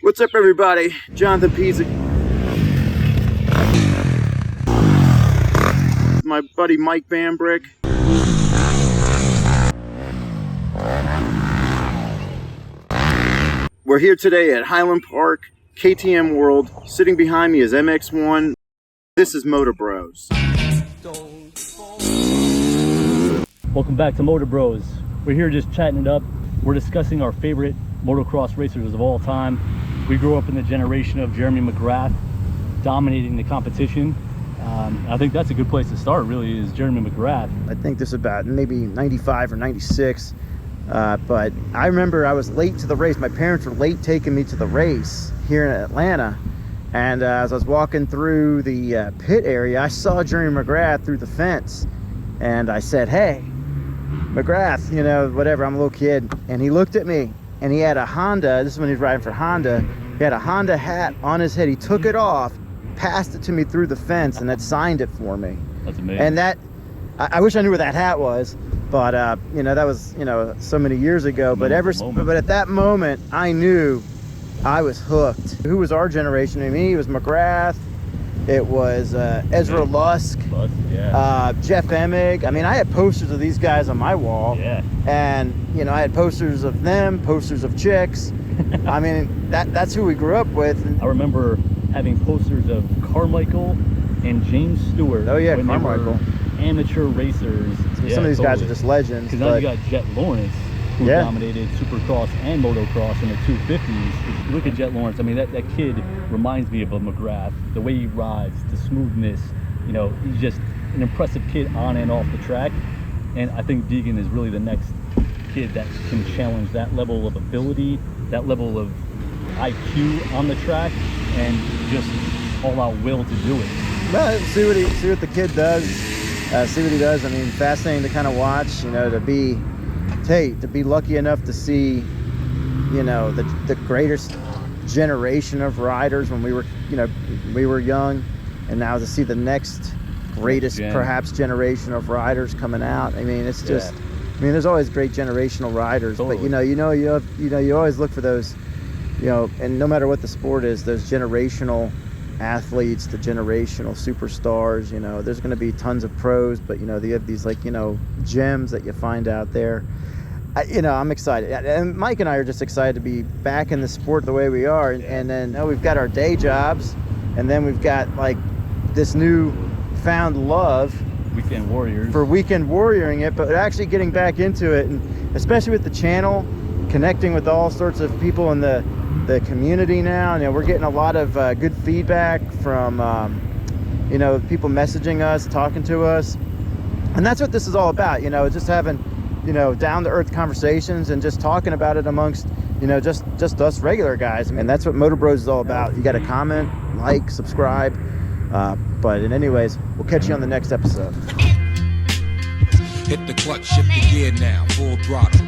What's up, everybody? Jonathan Peasy. My buddy Mike Bambrick. We're here today at Highland Park, KTM World. Sitting behind me is MX1. This is Motor Bros. Welcome back to Motor Bros. We're here just chatting it up. We're discussing our favorite motocross racers of all time. We grew up in the generation of Jeremy McGrath dominating the competition. I think that's a good place to start, really, is Jeremy McGrath. I think this is about maybe 95 or 96. But I remember I was late to the race. My parents were late taking me to the race here in Atlanta. And as I was walking through the pit area, I saw Jeremy McGrath through the fence. And I said, "Hey, McGrath, you know, whatever, I'm a little kid." And he looked at me, and he had a Honda. This is when he was riding for Honda. He had a Honda hat on his head. He took it off, passed it to me through the fence, and had signed it for me. That's amazing. And that, I wish I knew where that hat was, but you know, that was, you know, so many years ago. But at that moment, I knew I was hooked. Who was our generation? I mean, it was McGrath. It was Ezra Lusk, Jeff Emig. I mean, I had posters of these guys on my wall. Yeah. And, you know, I had posters of them, posters of chicks. I mean, that's who we grew up with. I remember having posters of Carmichael and James Stewart. Oh, yeah, Carmichael. Amateur racers. Some of these guys are just legends. Because now you got Jet Lawrence, who dominated Supercross and Motocross in the 250s. If you look at Jet Lawrence, I mean, that kid reminds me of a McGrath. The way he rides, the smoothness, you know, he's just an impressive kid on and off the track. And I think Deegan is really the next kid that can challenge that level of ability, that level of IQ on the track, and just all-out will to do it. Well, see what the kid does. See what he does. I mean, fascinating to kind of watch. You know, to be lucky enough to see, you know, the greatest generation of riders when we were young, and now to see the next greatest perhaps generation of riders coming out. I mean, it's just, I mean, there's always great generational riders, but you always look for those, you know, and no matter what the sport is, those generational athletes, the generational superstars. You know, there's going to be tons of pros, but you know, you have these, like, you know, gems that you find out there. You know, I'm excited, and Mike and I are just excited to be back in the sport the way we are. And then, you know, we've got our day jobs, and then we've got like this new found love weekend warriors for weekend warrioring it, but actually getting back into it, and especially with the channel, connecting with all sorts of people in the community now. You know, we're getting a lot of good feedback from you know, people messaging us, talking to us, and that's what this is all about. You know, just having, you know, down-to-earth conversations and just talking about it amongst, you know, just us regular guys. And that's what Motor Bros is all about. You got to comment, like, subscribe, but anyways, we'll catch you on the next episode. Hit the clutch, shift the gear now, full throttle.